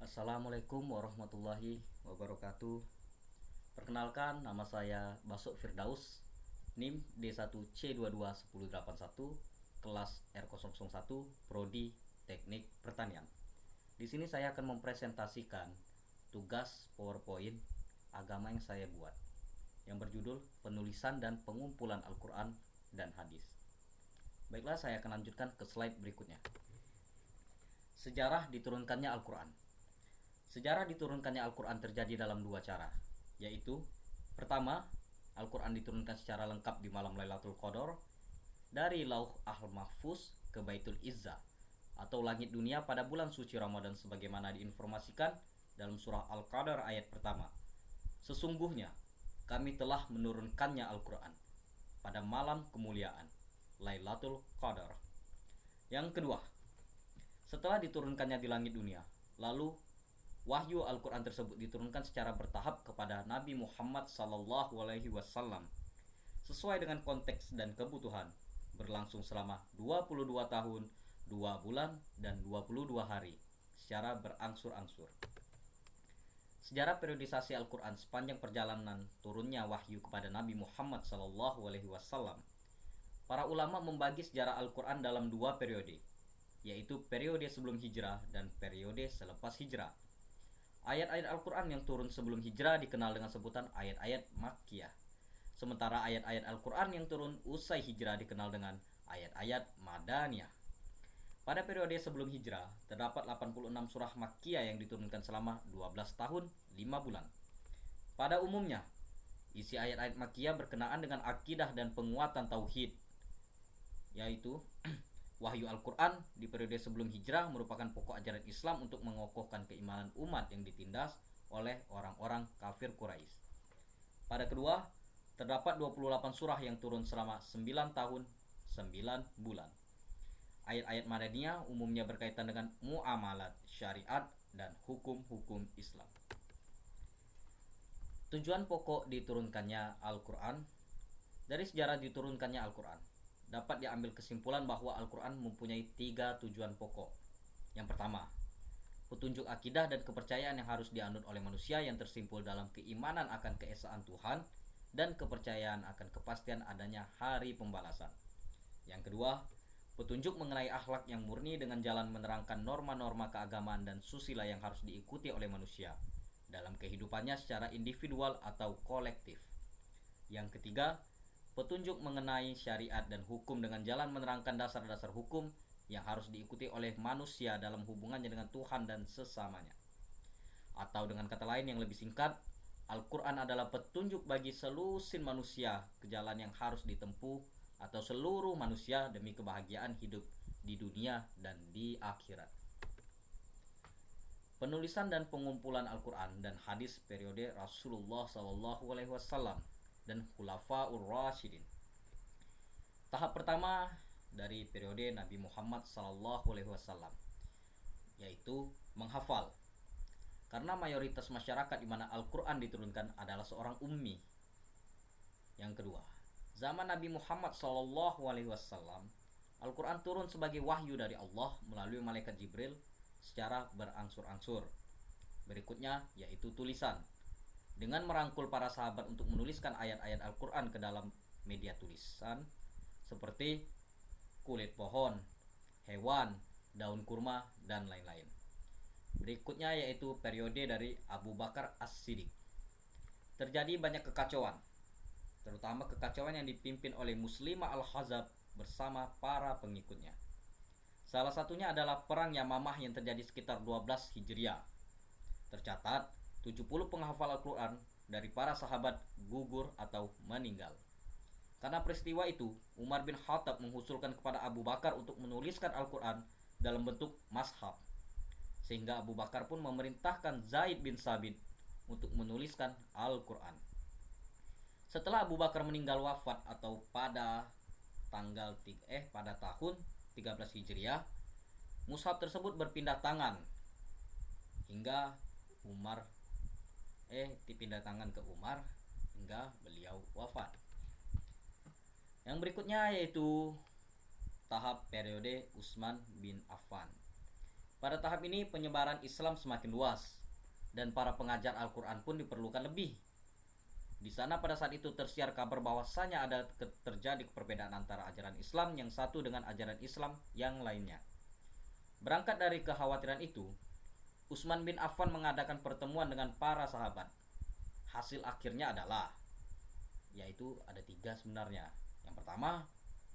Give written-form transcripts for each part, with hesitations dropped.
Assalamualaikum warahmatullahi wabarakatuh. Perkenalkan, nama saya Basok Firdaus, NIM D1C221081, kelas R001, Prodi Teknik Pertanian. Di sini saya akan mempresentasikan tugas PowerPoint agama yang saya buat, yang berjudul Penulisan dan Pengumpulan Al-Quran dan Hadis. Baiklah, saya akan lanjutkan ke slide berikutnya. Sejarah diturunkannya Al-Quran. Sejarah diturunkannya Al-Quran terjadi dalam dua cara, yaitu pertama, Al-Quran diturunkan secara lengkap di malam Lailatul Qadar dari Lauh Al-Mahfuz ke Baitul Izzah atau langit dunia pada bulan suci Ramadan sebagaimana diinformasikan dalam surah Al-Qadar ayat pertama. Sesungguhnya kami telah menurunkannya Al-Quran pada malam kemuliaan Lailatul Qadar. Yang kedua, setelah diturunkannya di langit dunia, lalu wahyu Al-Quran tersebut diturunkan secara bertahap kepada Nabi Muhammad SAW sesuai dengan konteks dan kebutuhan, berlangsung selama 22 tahun, 2 bulan, dan 22 hari secara berangsur-angsur. Sejarah periodisasi Al-Quran sepanjang perjalanan turunnya wahyu kepada Nabi Muhammad SAW. Para ulama membagi sejarah Al-Quran dalam dua periode, yaitu periode sebelum hijrah dan periode selepas hijrah. Ayat-ayat Al-Quran yang turun sebelum hijrah dikenal dengan sebutan ayat-ayat Makkiyah. Sementara ayat-ayat Al-Quran yang turun usai hijrah dikenal dengan ayat-ayat Madaniyah. Pada periode sebelum hijrah, terdapat 86 surah Makkiyah yang diturunkan selama 12 tahun 5 bulan. Pada umumnya, isi ayat-ayat Makkiyah berkenaan dengan akidah dan penguatan tauhid, yaitu wahyu Al-Quran di periode sebelum hijrah merupakan pokok ajaran Islam untuk mengokohkan keimanan umat yang ditindas oleh orang-orang kafir Quraisy. Pada kedua, terdapat 28 surah yang turun selama 9 tahun 9 bulan. Ayat-ayat Madaniyah umumnya berkaitan dengan muamalat, syariat, dan hukum-hukum Islam. Tujuan pokok diturunkannya Al-Quran. Dari sejarah diturunkannya Al-Quran dapat diambil kesimpulan bahwa Al-Quran mempunyai 3 tujuan pokok. Yang pertama, petunjuk akidah dan kepercayaan yang harus dianut oleh manusia yang tersimpul dalam keimanan akan keesaan Tuhan dan kepercayaan akan kepastian adanya hari pembalasan. Yang kedua, petunjuk mengenai akhlak yang murni dengan jalan menerangkan norma-norma keagamaan dan susila yang harus diikuti oleh manusia dalam kehidupannya secara individual atau kolektif. Yang ketiga, petunjuk mengenai syariat dan hukum dengan jalan menerangkan dasar-dasar hukum yang harus diikuti oleh manusia dalam hubungannya dengan Tuhan dan sesamanya. Atau dengan kata lain yang lebih singkat, Al-Quran adalah petunjuk bagi selusin manusia ke jalan yang harus ditempuh atau seluruh manusia demi kebahagiaan hidup di dunia dan di akhirat. Penulisan dan pengumpulan Al-Quran dan hadis periode Rasulullah SAW dan Khulafaur Rasyidin. Tahap pertama dari periode Nabi Muhammad SAW, yaitu menghafal. Karena mayoritas masyarakat di mana Al-Quran diturunkan adalah seorang ummi. Yang kedua, zaman Nabi Muhammad SAW, Al-Quran turun sebagai wahyu dari Allah melalui malaikat Jibril secara berangsur-angsur. Berikutnya yaitu tulisan, dengan merangkul para sahabat untuk menuliskan ayat-ayat Al-Quran ke dalam media tulisan seperti kulit pohon, hewan, daun kurma, dan lain-lain. Berikutnya yaitu periode dari Abu Bakar As-Siddiq. Terjadi banyak kekacauan, terutama kekacauan yang dipimpin oleh Muslimah Al-Hazab bersama para pengikutnya. Salah satunya adalah perang Yamamah yang terjadi sekitar 12 Hijriah. Tercatat 70 penghafal Al-Quran dari para sahabat gugur atau meninggal. Karena peristiwa itu, Umar bin Khattab mengusulkan kepada Abu Bakar untuk menuliskan Al-Quran dalam bentuk mashaf. Sehingga Abu Bakar pun memerintahkan Zaid bin Sabit untuk menuliskan Al-Quran. Setelah Abu Bakar meninggal wafat atau pada tahun 13 Hijriah, mushaf tersebut berpindah tangan hingga dipindah tangan ke Umar hingga beliau wafat. Yang berikutnya yaitu tahap periode Utsman bin Affan. Pada tahap ini penyebaran Islam semakin luas dan para pengajar Al-Quran pun diperlukan lebih. Di sana pada saat itu tersiar kabar bahwasanya ada terjadi perbedaan antara ajaran Islam yang satu dengan ajaran Islam yang lainnya. Berangkat dari kekhawatiran itu, Utsman bin Affan mengadakan pertemuan dengan para sahabat. Hasil akhirnya adalah, yaitu ada 3 sebenarnya. Yang pertama,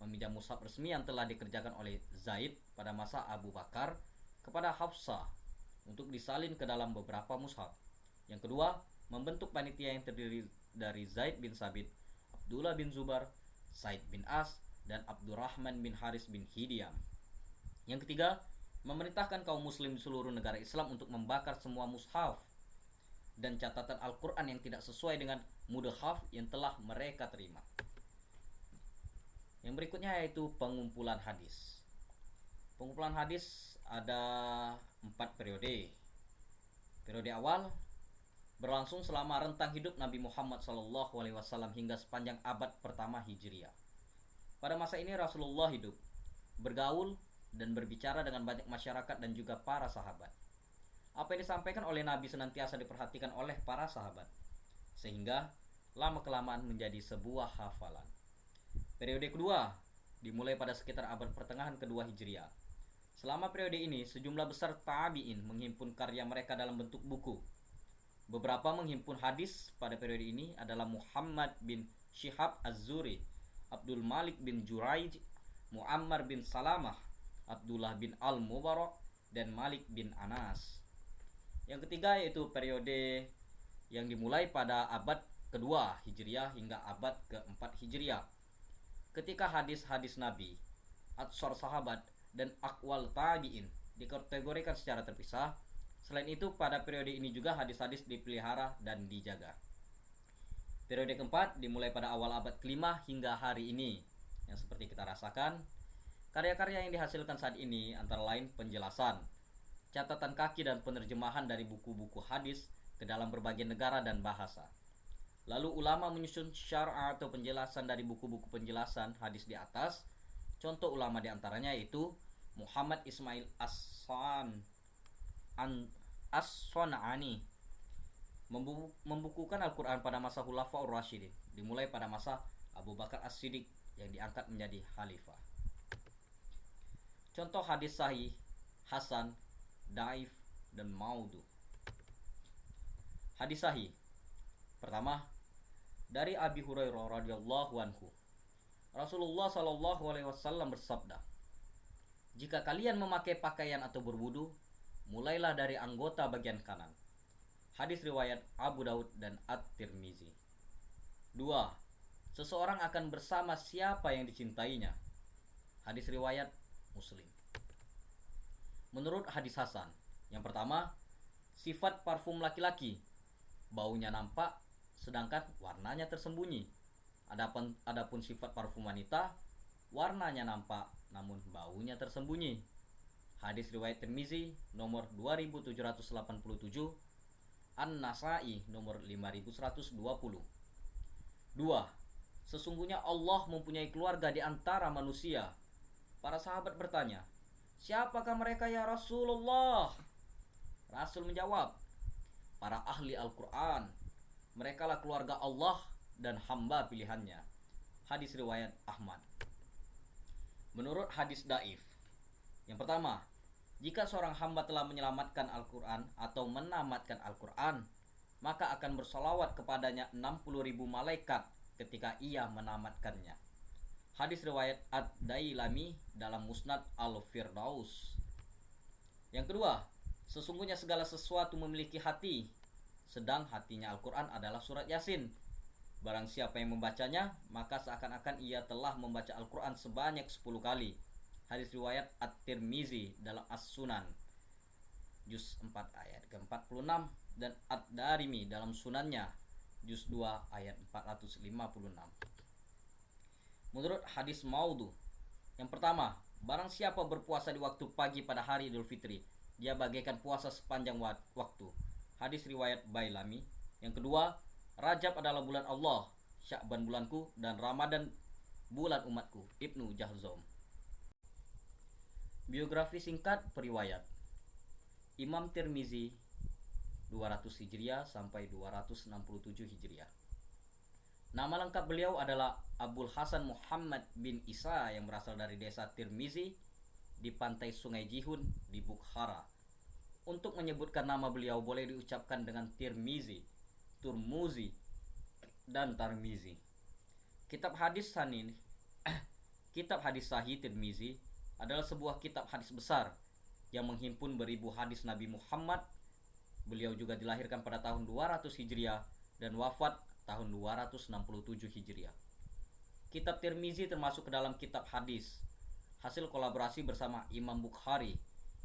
meminjam mushaf resmi yang telah dikerjakan oleh Zaid pada masa Abu Bakar kepada Hafsah untuk disalin ke dalam beberapa mushaf. Yang kedua, membentuk panitia yang terdiri dari Zaid bin Sabit, Abdullah bin Zubair, Said bin As, dan Abdurrahman bin Haris bin Hidiyam. Yang ketiga, memerintahkan kaum muslim di seluruh negara Islam untuk membakar semua mushaf dan catatan Al-Quran yang tidak sesuai dengan mudhaf yang telah mereka terima. Yang berikutnya yaitu pengumpulan hadis. Pengumpulan hadis ada 4 periode. Periode awal berlangsung selama rentang hidup Nabi Muhammad SAW hingga sepanjang abad pertama Hijriah. Pada masa ini Rasulullah hidup, bergaul, dan berbicara dengan banyak masyarakat dan juga para sahabat. Apa yang disampaikan oleh Nabi senantiasa diperhatikan oleh para sahabat, sehingga lama-kelamaan menjadi sebuah hafalan. Periode kedua dimulai pada sekitar abad pertengahan kedua Hijriah. Selama periode ini, sejumlah besar tabi'in menghimpun karya mereka dalam bentuk buku. Beberapa menghimpun hadis pada periode ini adalah Muhammad bin Syihab Az-Zuri, Abdul Malik bin Juraij, Muammar bin Salamah, Abdullah bin Al-Mubarak, dan Malik bin Anas. Yang ketiga yaitu periode yang dimulai pada abad kedua Hijriah hingga abad keempat Hijriah. Ketika hadis-hadis Nabi, atsar sahabat, dan akwal tabi'in dikategorikan secara terpisah. Selain itu, pada periode ini juga hadis-hadis dipelihara dan dijaga. Periode keempat dimulai pada awal abad kelima hingga hari ini. Yang seperti kita rasakan, karya-karya yang dihasilkan saat ini antara lain penjelasan, catatan kaki dan penerjemahan dari buku-buku hadis ke dalam berbagai negara dan bahasa. Lalu ulama menyusun syarah atau penjelasan dari buku-buku penjelasan hadis di atas. Contoh ulama diantaranya yaitu Muhammad Ismail As-Son'ani membukukan Al-Quran pada masa Khulafaur Rasyidin, dimulai pada masa Abu Bakar As-Siddiq yang diangkat menjadi khalifah. Contoh hadis sahih, hasan, daif, dan maudhu. Hadis sahih. Pertama, dari Abi Hurairah radhiyallahu anhu. Rasulullah sallallahu alaihi wasallam bersabda, "Jika kalian memakai pakaian atau berwudu, mulailah dari anggota bagian kanan." Hadis riwayat Abu Daud dan At-Tirmizi. 2. Seseorang akan bersama siapa yang dicintainya. Hadis riwayat Muslim. Menurut hadis hasan, yang pertama, sifat parfum laki-laki, baunya nampak sedangkan warnanya tersembunyi. Adapun sifat parfum wanita, warnanya nampak namun baunya tersembunyi. Hadis riwayat Tirmizi nomor 2787, An-Nasai nomor 5120. 2. Sesungguhnya Allah mempunyai keluarga di antara manusia. Para sahabat bertanya, "Siapakah mereka ya Rasulullah?" Rasul menjawab, "Para ahli Al-Quran. Merekalah keluarga Allah dan hamba pilihannya." Hadis riwayat Ahmad. Menurut hadis daif, yang pertama, jika seorang hamba telah menyelamatkan Al-Quran atau menamatkan Al-Quran, maka akan bersolawat kepadanya 60.000 malaikat ketika ia menamatkannya. Hadis riwayat Ad-Dailami dalam Musnad Al-Firdaus. Yang kedua, sesungguhnya segala sesuatu memiliki hati, sedang hatinya Al-Quran adalah surat Yasin. Barang siapa yang membacanya, maka seakan-akan ia telah membaca Al-Quran sebanyak 10 kali. Hadis riwayat At-Tirmizi dalam As-Sunan juz 4 ayat ke-46 dan Ad-Darimi dalam sunannya juz 2 ayat 456. Menurut hadis maudhu, yang pertama, barang siapa berpuasa di waktu pagi pada hari Idul Fitri, dia bagaikan puasa sepanjang waktu. Hadis riwayat Bailami. Yang kedua, Rajab adalah bulan Allah, Sya'ban bulanku, dan Ramadan bulan umatku. Ibnu Jahzom. Biografi singkat periwayat. Imam Tirmizi 200 Hijriah sampai 267 Hijriah. Nama lengkap beliau adalah Abul Hasan Muhammad bin Isa yang berasal dari desa Tirmizi di pantai Sungai Jihun di Bukhara. Untuk menyebutkan nama beliau boleh diucapkan dengan Tirmizi, Turmuzi, dan Tarmizi. Kitab hadis Sahih Tirmizi adalah sebuah kitab hadis besar yang menghimpun beribu hadis Nabi Muhammad. Beliau juga dilahirkan pada tahun 200 Hijriah dan wafat tahun 267 Hijriah. Kitab Tirmizi termasuk ke dalam kitab hadis hasil kolaborasi bersama Imam Bukhari,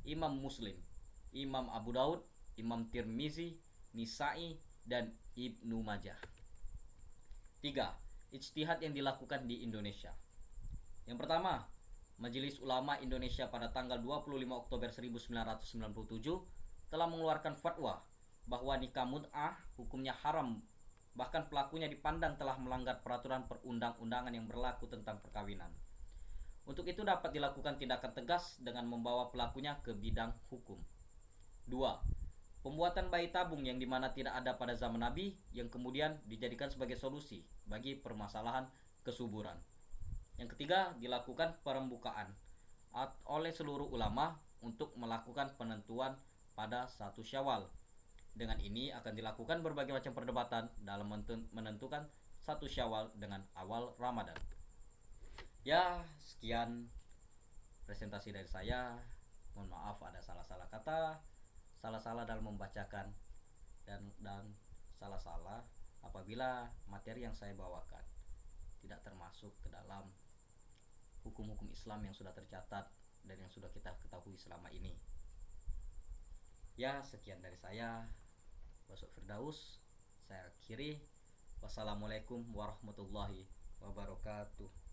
Imam Muslim, Imam Abu Daud, Imam Tirmizi, Nisa'i, dan Ibnu Majah. 3. Ijtihad yang dilakukan di Indonesia. Yang pertama, Majelis Ulama Indonesia pada tanggal 25 Oktober 1997 telah mengeluarkan fatwa bahwa nikah mut'ah hukumnya haram, bahkan pelakunya dipandang telah melanggar peraturan perundang-undangan yang berlaku tentang perkawinan. Untuk itu dapat dilakukan tindakan tegas dengan membawa pelakunya ke bidang hukum. 2. Pembuatan bayi tabung yang dimana tidak ada pada zaman Nabi yang kemudian dijadikan sebagai solusi bagi permasalahan kesuburan. Yang ketiga, dilakukan perembukaan oleh seluruh ulama untuk melakukan penentuan pada 1 Syawal. Dengan ini akan dilakukan berbagai macam perdebatan dalam menentukan 1 Syawal dengan awal Ramadan. Ya, sekian presentasi dari saya. Mohon maaf ada salah-salah kata, salah-salah dalam membacakan, dan salah-salah apabila materi yang saya bawakan tidak termasuk ke dalam hukum-hukum Islam yang sudah tercatat dan yang sudah kita ketahui selama ini. Ya, sekian dari saya. Wasok Firdaus, saya akhiri. Wassalamualaikum warahmatullahi wabarakatuh.